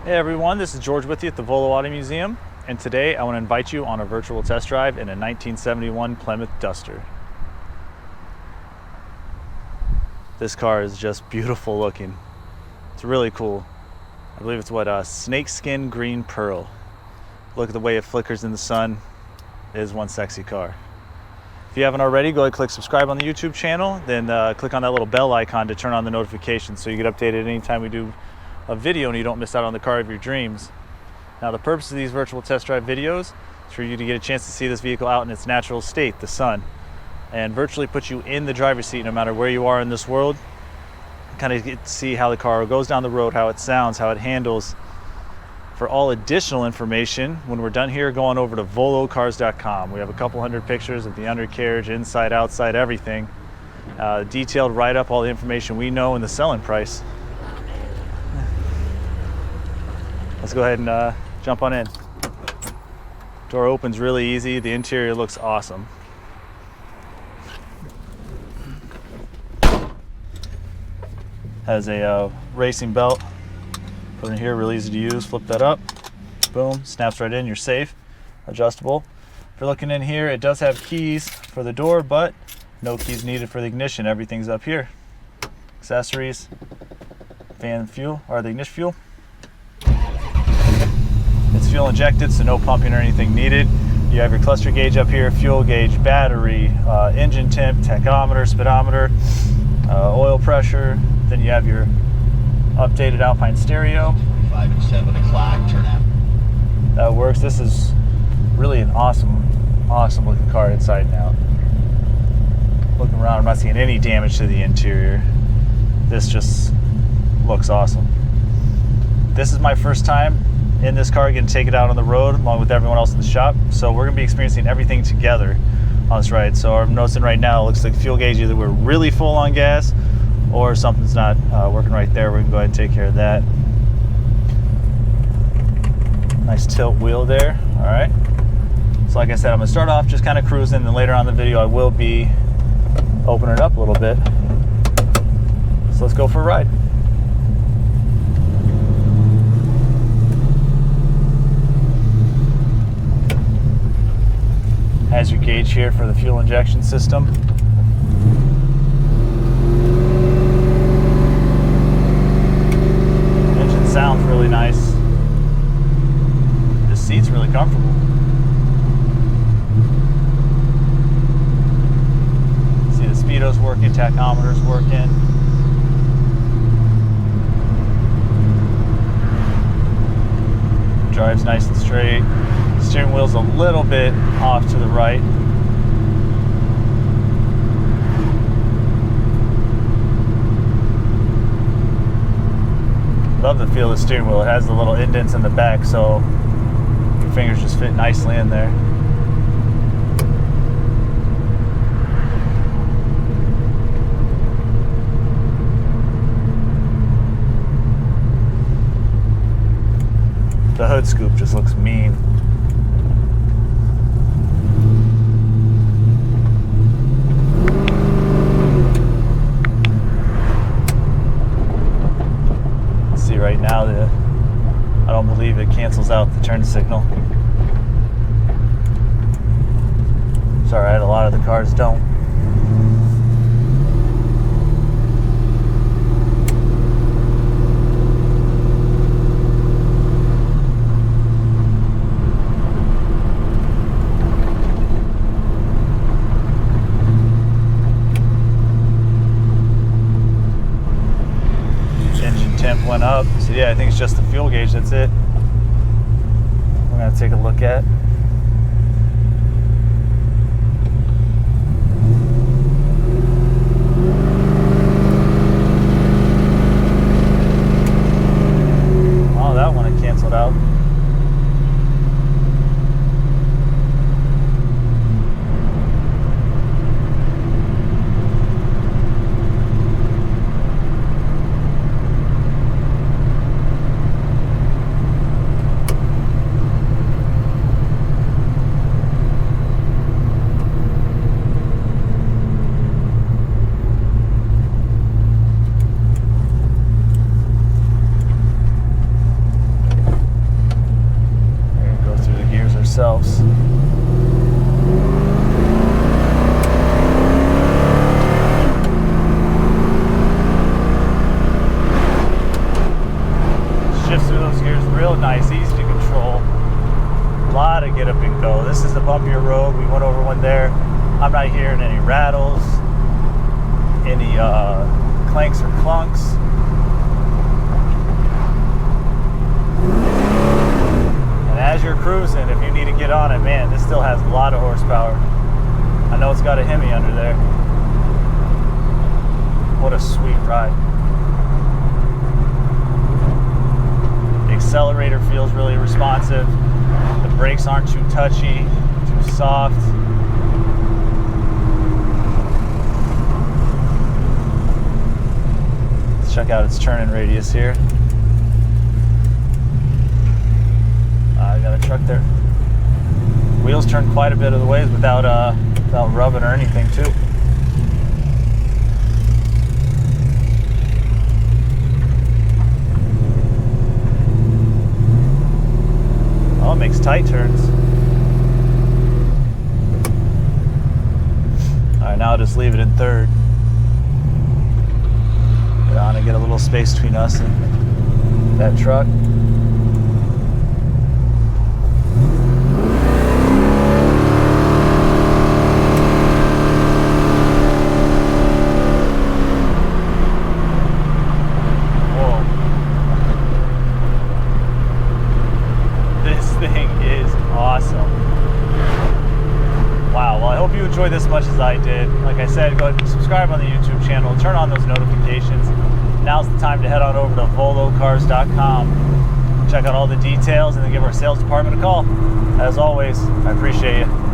Hey everyone, this is George with you at the Volo Auto Museum, and today I want to invite you on a virtual test drive in a 1971 Plymouth Duster. This car is just beautiful looking. It's really cool. I believe it's snakeskin green pearl. Look at the way it flickers in the sun. It is one sexy car. If you haven't already, go ahead and click subscribe on the YouTube channel, then click on that little bell icon to turn on the notifications so you get updated anytime we do a video and you don't miss out on the car of your dreams. Now, the purpose of these virtual test drive videos is for you to get a chance to see this vehicle out in its natural state, the sun, and virtually put you in the driver's seat no matter where you are in this world. Kind of get to see how the car goes down the road, how it sounds, how it handles. For all additional information, when we're done here, go on over to volocars.com. We have a couple hundred pictures of the undercarriage, inside, outside, everything. Detailed write-up, all the information we know, and the selling price. Let's go ahead and jump on in. Door opens really easy. The interior looks awesome. Has a racing belt. Put in here, really easy to use. Flip that up. Boom, snaps right in. You're safe. Adjustable. If you're looking in here, it does have keys for the door, but no keys needed for the ignition. Everything's up here. Accessories, fan fuel, or the ignition fuel. It's fuel injected, so no pumping or anything needed. You have your cluster gauge up here, fuel gauge, battery, engine temp, tachometer, speedometer, oil pressure. Then you have your updated Alpine stereo. 5 and 7 o'clock, turn out. That works. This is really an awesome looking car inside and out. Looking around, I'm not seeing any damage to the interior. This just looks awesome. This is my first time in this car, getting to take it out on the road along with everyone else in the shop. So we're gonna be experiencing everything together on this ride. So I'm noticing right now, it looks like the fuel gauge, either we're really full on gas or something's not working right there. We're gonna go ahead and take care of that. Nice tilt wheel there, all right. So like I said, I'm gonna start off just kind of cruising, and then later on in the video, I will be opening it up a little bit. So let's go for a ride. Has your gauge here for the fuel injection system. Engine sounds really nice. The seat's really comfortable. See the speedo's working, tachometer's working. Drives nice and straight. Steering wheel's a little bit off to the right. Love the feel of the steering wheel. It has the little indents in the back, so your fingers just fit nicely in there. The hood scoop just looks mean. Right now, I don't believe it cancels out the turn signal. It's alright, a lot of the cars don't. Temp went up, so yeah, I think it's just the fuel gauge, that's it. We're gonna take a look at. Oh, that one it canceled out. shifts through those gears real nice, easy to control. A lot of get up and go. This is a bumpier road. We went over one there. I'm not hearing any rattles, any clanks or clunks. And as you're cruising, if you need to get on it, man, this still has a lot of horsepower. I know it's got a Hemi under there. What a sweet ride. The accelerator feels really responsive. The brakes aren't too touchy, too soft. Let's check out its turning radius here. I got a truck there. Wheels turn quite a bit of the ways without rubbing or anything too. Oh, it makes tight turns. All right, now I'll just leave it in third. Get on and get a little space between us and that truck. Enjoy this much as I did. Like I said, go ahead and subscribe on the YouTube channel, turn on those notifications. Now's the time to head on over to volocars.com, check out all the details, and then give our sales department a call. As always, I appreciate you.